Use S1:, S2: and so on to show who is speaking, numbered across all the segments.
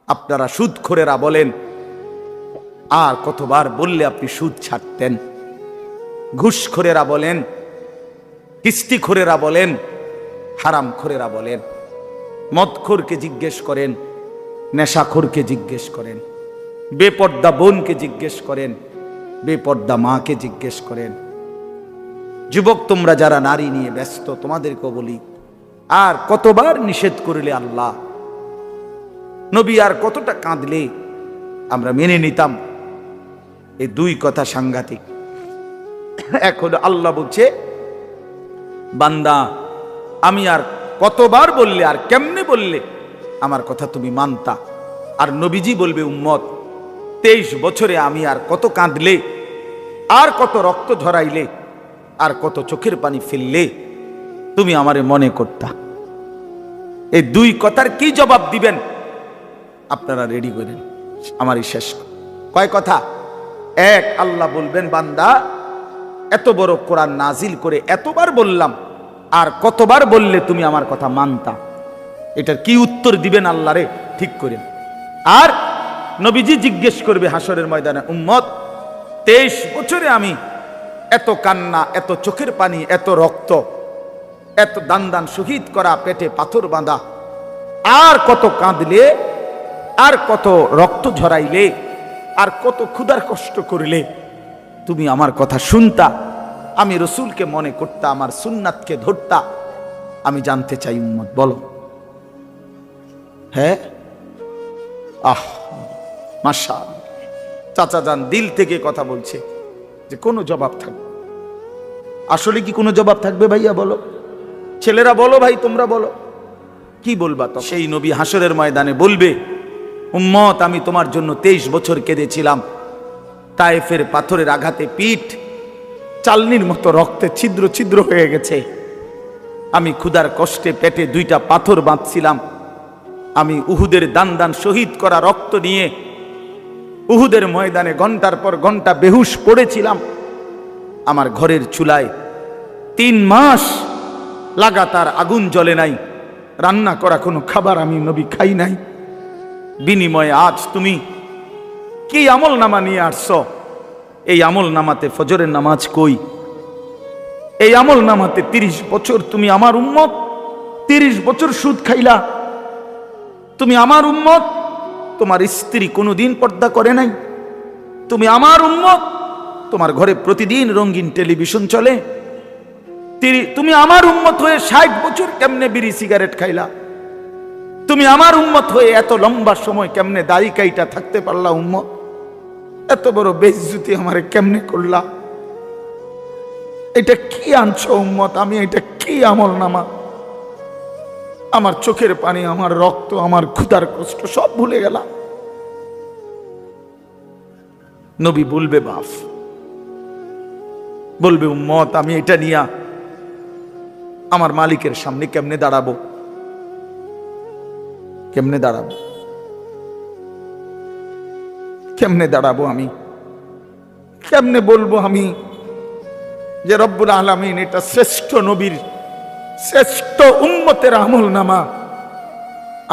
S1: আপনারা সুদখোরেরা বলেন, আর কতবার বললে আপনি সুদ ছাড়তেন? ঘুষখোরেরা বলেন, কিস্তিখোরেরা বলেন, হারামখোরেরা বলেন, মদখোরকে জিজ্ঞেস করেন, নেশাখোরকে জিজ্ঞেস করেন, বেপর্দা বোনকে জিজ্ঞেস করেন, বেপর্দা মাকে জিজ্ঞেস করেন। যুবক তোমরা যারা নারী নিয়ে ব্যস্ত, তোমাদেরকে বলি, আর কতবার নিষেধ করলে আল্লাহ, নবী আর কতটা কাঁদলে আমরা মেনে নিতাম? এই দুই কথা সাংঘাতিক। এক হলো আল্লাহ বলছে, বান্দা আমি আর কতবার বললে আর কেমনে বললে আমার কথা তুমি মানতা? আর নবীজি বলবে, উম্মত 23 বছরে আমি আর কত কাঁদলে, আর কত রক্ত ঝরাইলে, আর কত চোখের পানি ফেললে তুমি আমারে মনে করতা? এই দুই কথার কি জবাব দিবেন? আপনারা রেডি করেন, আমারই শেষ। কয় কথা? এক, আল্লাহ বলবেন, বান্দা এত বড় কোরআন নাজিল করে এতবার বললাম, আর কতবার বললে তুমি আমার কথা মানতা? এটার কি উত্তর দিবেন আল্লাহরে? ঠিক করেন। আর নবীজি জিজ্ঞেস করবে হাসরের ময়দানে, উম্মত 23 বছরে আমি এত কান্না, এত চোখের পানি, এত রক্ত, এত দান দান শহীদ করা, পেটে পাথর বাঁধা, আর কত কাঁদলে, আর কত রক্ত ঝরাইলে, আর কত ক্ষুধার কষ্ট করিলে তুমি আমার কথা শুনতা, আমি রসুলকে মনে করতা, আমার সুন্নাতকে ধরতা? আমি জানতে চাই উম্মত, বলো। হ্যাঁ, আহ মাশাআল্লাহ, চাচা যান দিল থেকে কথা বলছে যে কোনো জবাব থাকবে। আসলে কি কোনো জবাব থাকবে ভাইয়া? বলো, ছেলেরা বলো, ভাই তোমরা বলো, কি বলবা? তো সেই নবী হাসরের ময়দানে বলবে, উম্মত আমি তোমার জন্য 23 বছর কেঁদেছিলাম, তায়েফের পাথরের আঘাতে পিঠ চালনির মতো রক্তে ছিদ্র ছিদ্র হয়ে গেছে, আমি ক্ষুধার কষ্টে পেটে 2টা পাথর বাঁধছিলাম, আমি উহুদের দান দান শহীদ করা রক্ত নিয়ে উহুদের ময়দানে ঘন্টার পর ঘন্টা বেহুশ পড়েছিলাম, আমার ঘরের চুলায় 3 মাস লাগাতার আগুন জ্বলে নাই, রান্না করা কোনো খাবার আমি নবী খাই নাই, বিনিময়ে আজ তুমি কি আমল নামা নিয়ে আসছো? এই আমল নামাতে ফজরের নামাজ কই? এই আমল নামাতে 30 বছর তুমি আমার উম্মত 30 বছর সুদ খাইলা, তুমি আমার উম্মত, তোমার স্ত্রী কোনোদিন পর্দা করে নাই, তুমি আমার উম্মত, তোমার ঘরে প্রতিদিন রঙিন টেলিভিশন চলে, তুমি আমার উম্মত হয়ে 60 বছর কেমনে বিড়ি সিগারেট খাইলা? তুমি আমার উম্মত হয়ে এত লম্বা সময় কেমনে দাড়ি কাইটা থাকতে পারলা? উম্মত এত বড় বেইজ্জতি আমারে কেমনে করলা? এটা কি আনছো উম্মত? আমি এটা কি আমল নামা? আমার চোখের পানি, আমার রক্ত, আমার ক্ষুধার কষ্ট সব ভুলে গেলাম। নবী বলবে, বাপ বলবে, উম্মত আমি এটা নিয়া আমার মালিকের সামনে কেমনে দাঁড়াবো? কেমনে দাঁড়াবো? কেমনে দাঁড়াবো? আমি কেমনে বলবো আমি যে রব্বুল আলামিন এটা শ্রেষ্ঠ নবীর, শ্রেষ্ঠ উম্মতের আমল নামা,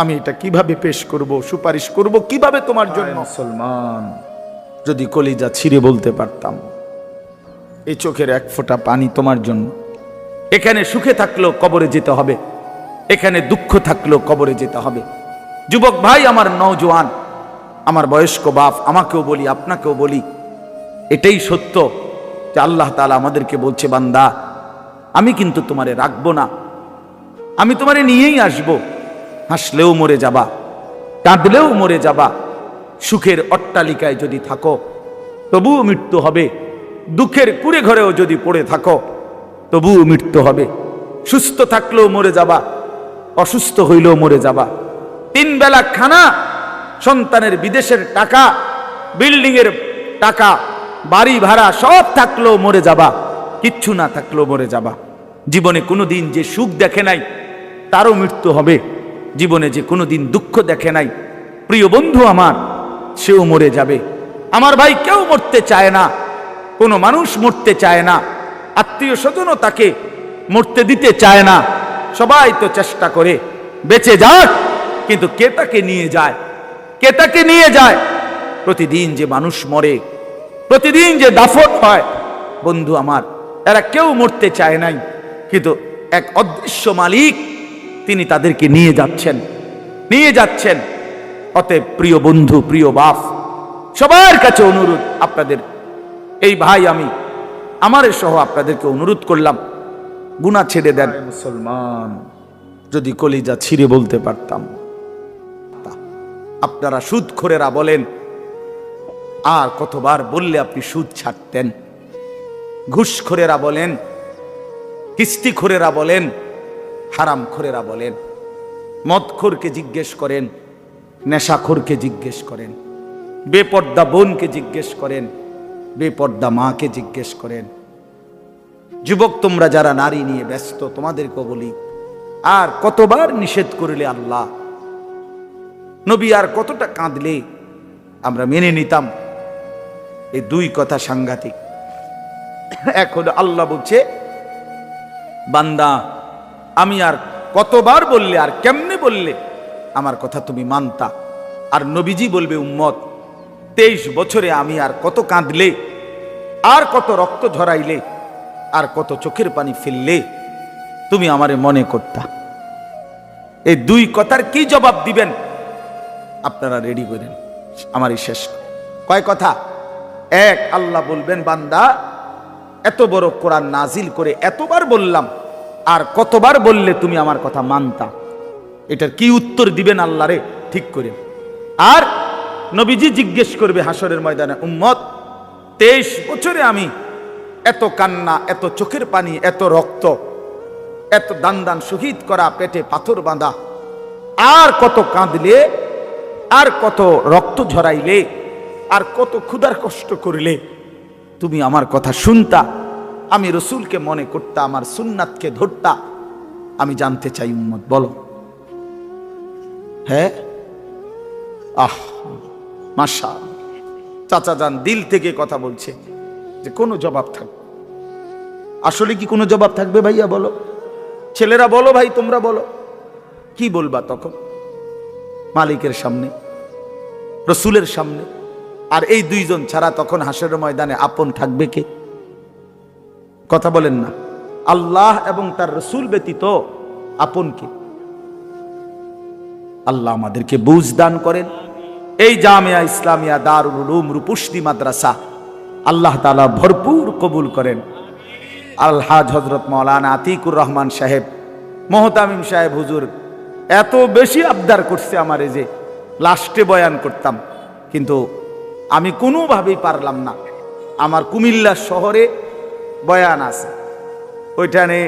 S1: আমি এটা কিভাবে পেশ করব, সুপারিশ করব কিভাবে তোমার জন্য? মুসলমান, যদি কলিজা ছিঁড়ে বলতে পারতাম, এই চোখের এক ফোঁটা পানি তোমার জন্য। এখানে সুখে থাকলেও কবরে যেতে হবে, এখানে দুঃখ থাকলেও কবরে যেতে হবে। যুবক ভাই, আমার নওজোয়ান, আমার বয়স্ক বাপ, আমাকেও বলি, আপনাকেও বলি, এটাই সত্য যে আল্লাহ তাআলা আমাদেরকে বলছে, বান্দা আমি কিন্তু তোমারে রাখবো না, আমি তোমারে নিয়েই আসবো। হাসলেও মরে যাবা, কাঁদলেও মরে যাবা, সুখের অট্টালিকায় যদি থাকো তবুও মৃত্যু হবে, দুঃখের কুড়ে ঘরেও যদি পড়ে থাকো তবুও মৃত্যু হবে। সুস্থ থাকলেও মরে যাবা, অসুস্থ হইলেও মরে যাবা। 3 বেলা খানা, সন্তানের বিদেশের টাকা, বিল্ডিং এর টাকা, বাড়ি ভাড়া সব থাকলেও মরে যাবা, কিচ্ছু না থাকলেও মরে যাবা। জীবনে কোনোদিন যে সুখ দেখে নাই তারও মৃত্যু হবে, জীবনে যে কোনোদিন দুঃখ দেখে নাই প্রিয় বন্ধু আমার, সেও মরে যাবে। আমার ভাই, কেউ মরতে চায় না, কোনো মানুষ মরতে চায় না, আত্মীয় স্বজনও তাকে মরতে দিতে চায় না। সবাই তো চেষ্টা করে বেঁচে যাক, কিন্তু কে তাকে নিয়ে যায়? কে তাকে নিয়ে যায়? প্রতিদিন যে মানুষ মরে, প্রতিদিন যে দাফন হয়, বন্ধু আমার, এরা কেউ মরতে চায় নাই, কিন্তু এক অদৃশ্য মালিক তিনি তাদেরকে নিয়ে যাচ্ছেন। অতএব প্রিয় বন্ধু, প্রিয় বাপ, সবার কাছে অনুরোধ, আপনাদের এই ভাই আমি আমার সহ আপনাদেরকে অনুরোধ করলাম, গুনাহ ছেড়ে দেন। মুসলমান, যদি কলিজা ছিঁড়ে বলতে পারতাম। আপনারা সুদখোরেরা বলেন, আর কতবার বললে আপনি সুদ ছাড়তেন? ঘুষখোরেরা বলেন, কিস্তিখোরেরা বলেন, হারামখোরেরা বলেন, মদখোরকে জিজ্ঞেস করেন, নেশাখোরকে জিজ্ঞেস করেন, বেপর্দা বোনকে জিজ্ঞেস করেন, বেপর্দা মাকে জিজ্ঞেস করেন। যুবক তোমরা যারা নারী নিয়ে ব্যস্ত, তোমাদেরকে বলি, আর কতবার নিষেধ করলে আল্লাহ, নবী আর কতটা কাঁদলে আমরা মেনে নিতাম? এই দুই কথা সাংঘাতিক। এখন আল্লাহ বলছে, বান্দা আমি আর কতবার বললে, আর কেমনে বললে আমার কথা তুমি মানতা? আর নবীজি বলবে, উম্মত 23 বছরে আমি আর কত কাঁদলে, আর কত রক্ত ঝরাইলে, আর কত চোখের পানি ফেললে তুমি আমারে মনে করতা? এই দুই কথার কি জবাব দিবেন? আপনারা রেডি করেন, আমারই শেষ। কয় কথা? এক, আল্লাহ বলবেন, বান্দা এত বড় কোরআন নাজিল করে এতবার বললাম, আর কতবার বললে তুমি আমার কথা মানতা? এটার কি উত্তর দিবেন আল্লাহ রে? ঠিক করে। আর নবীজি জিজ্ঞেস করবে হাসরের ময়দানে, উম্মত 23 বছরে আমি এত কান্না, এত চোখের পানি, এত রক্ত, এত দান শহীদ করা, পেটে পাথর বাঁধা, আর কত কাঁদলে, আর কত রক্ত ঝরাইলে, আর কত ক্ষুধার কষ্ট করিলে তুমি আমার কথা শুনতা, আমি রসুলকে মনে করতা, আমার সুন্নাতকে ধরতা? আমি জানতে চাই উম্মত, বলো। হ্যাঁ, আহ মাশাআল্লাহ, চাচা যান দিল থেকে কথা বলছে যে কোনো জবাব থাকবে। আসলে কি কোনো জবাব থাকবে ভাইয়া? বলো, ছেলেরা বলো, ভাই তোমরা বলো, কি বলবা তখন? মালিকের সামনে, রসুলের সামনে। আর এই দুইজন ছাড়া তখন হাসরের ময়দানে আপন থাকবে কে? কথা বলেন না। আল্লাহ এবং তার রসুল ব্যতীত আপন কে? আল্লাহ আমাদেরকে বুঝ দান করেন। এই জামিয়া ইসলামিয়া দারুল উলুম রূপসী মাদ্রাসা আল্লাহ তাআলা ভরপুর কবুল করেন। আলহাজ হযরত মাওলানা আতিকুর রহমান সাহেব, মোহতামিম সাহেব হুজুর এত বেশি আবদার করছে আমারে যে লাস্টে বয়ান করতাম, কিন্তু আমি কোনোভাবেই পারলাম না। আমার কুমিল্লা শহরে বয়ান আছে, ওইখানে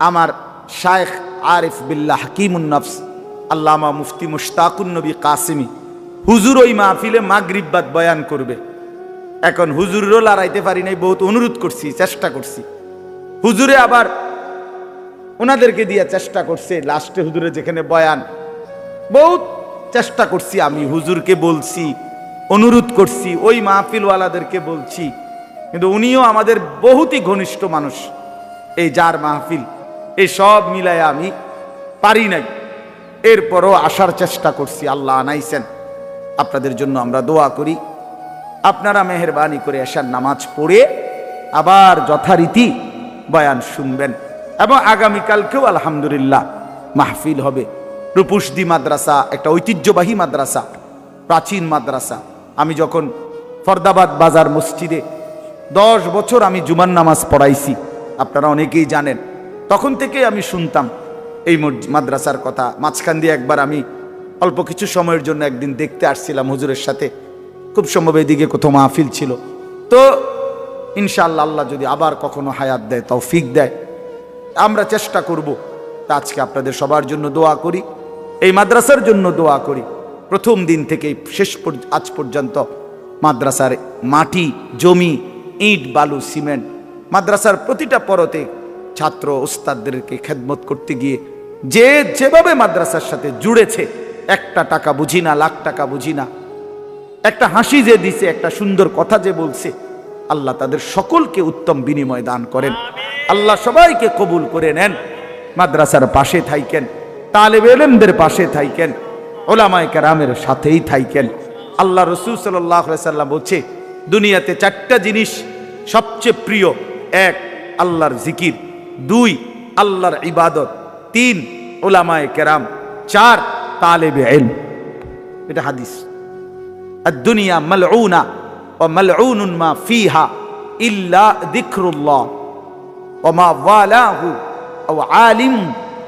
S1: আমার শায়েখ আরিফ বিল্লাহ হাকিমুন নফস আল্লামা মুফতি মুশতাকুন নবী কাসিমি হুজুর ওই মাহফিলে মাগরিব বাদ বয়ান করবে। এখন হুজুরেরও লড়াইতে পারি নাই, বহুত অনুরোধ করছি, চেষ্টা করছি। হুজুরে আবার ওনাদেরকে দিয়ে চেষ্টা করছে। লাস্টে হুজুরে যেখানে বয়ান, বহুত চেষ্টা করছি, আমি হুজুরকে বলছি, অনুরোধ করছি, ওই মাহফিলওয়ালাদেরকে বলছি, কিন্তু উনিও আমাদের বহুতই ঘনিষ্ঠ মানুষ। এই যার মাহফিল, এই সব মিলায় আমি পারি নাই। এরপরও আসার চেষ্টা করছি, আল্লাহ আনাইছেন। আপনাদের জন্য আমরা দোয়া করি, আপনারা মেহেরবানি করে এশার নামাজ পড়ে আবার যথারীতি বয়ান শুনবেন। এবং আগামীকালকেও আলহামদুলিল্লাহ মাহফিল হবে। রূপসী মাদ্রাসা একটা ঐতিহ্যবাহী মাদ্রাসা, প্রাচীন মাদ্রাসা। আমি যখন ফরদাবাদ বাজার মসজিদে 10 বছর আমি জুমার নামাজ পড়াইছি, আপনারা অনেকেই জানেন। তখন থেকে আমি শুনতাম এই মাদ্রাসার কথা। মাঝখান দিয়ে একবার আমি অল্প কিছু সময়ের জন্য একদিন দেখতে আসছিলাম হুজুরের সাথে, খুব সম্ভব এদিকে কোথাও মাহফিল ছিল। তো ইনশাআল্লাহ আল্লাহ যদি আবার কখনো হায়াত দেয়, তৌফিক দেয়, আমরা চেষ্টা করব। তা আজকে আপনাদের সবার জন্য দোয়া করি, এই মাদ্রাসার জন্য দোয়া করি। প্রথম দিন থেকে আজ পর্যন্ত মাদ্রাসার মাটি, জমি, ইট, বালু, সিমেন্ট, মাদ্রাসার প্রতিটা পরতে ছাত্র ওস্তাদদেরকে খেদমত করতে গিয়ে যে যেভাবে মাদ্রাসার সাথে জুড়েছে, একটা টাকা বুঝি না, লাখ টাকা বুঝি না, একটা হাসি যে দিছে, একটা সুন্দর কথা যে বলছে, আল্লাহ তাদের সকলকে উত্তম বিনিময় দান করেন। আল্লাহ সবাইকে কবুল করে নেন। মাদ্রাসার পাশে থাইকেন, তালেবে ইলমদের পাশে থাইকেন, উলামায়ে কেরামের সাথেই থাকেন। আল্লাহ রাসূল সাল্লাল্লাহু আলাইহি সাল্লাম বলছে দুনিয়াতে 4টা জিনিস সবচেয়ে প্রিয়। 1 আল্লাহর জিকির, 2 আল্লাহর ইবাদত, 3 উলামায়ে কেরাম, 4 তালেবে ইলম। এটা হাদিস। আদ-দুনিয়া মালউনা ওয়া মালউনুন মা ফিহা ইল্লা যিকরুল্লাহ ওয়া মা ওয়ালাহু আও আলিম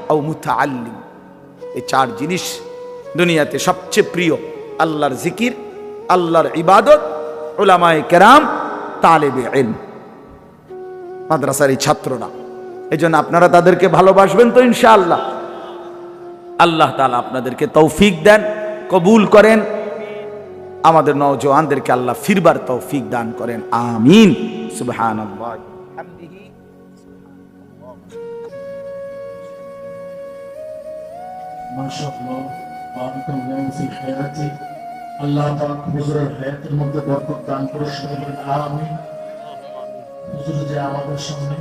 S1: আও মুতাআল্লিম। এই 4 জিনিস দুনিয়াতে সবচেয়ে প্রিয়। আল্লাহর জিকির, আল্লাহর ইবাদত, উলামায়ে কেরাম, তালেবে ইলম। মাদ্রাসার এই ছাত্ররা, এজন্য আপনারা তাদেরকে ভালোবাসবেন তো ইনশাআল্লাহ। আল্লাহ তাআলা আপনাদেরকে তৌফিক দেন, কবুল করেন। আমাদের নওজওয়ানদেরকে আল্লাহ ফিরবার তৌফিক দান করেন, আমিন। সুবহানাল্লাহ বিহামদিহি।
S2: মাশাআল্লাহ, বারাকাল্লাহু ফি হায়াতি। আল্লাহ পাক হুজুরের হায়াতের মধ্যে বরকত দান করুন, আমিন। হুজুর যে আমাদের সামনে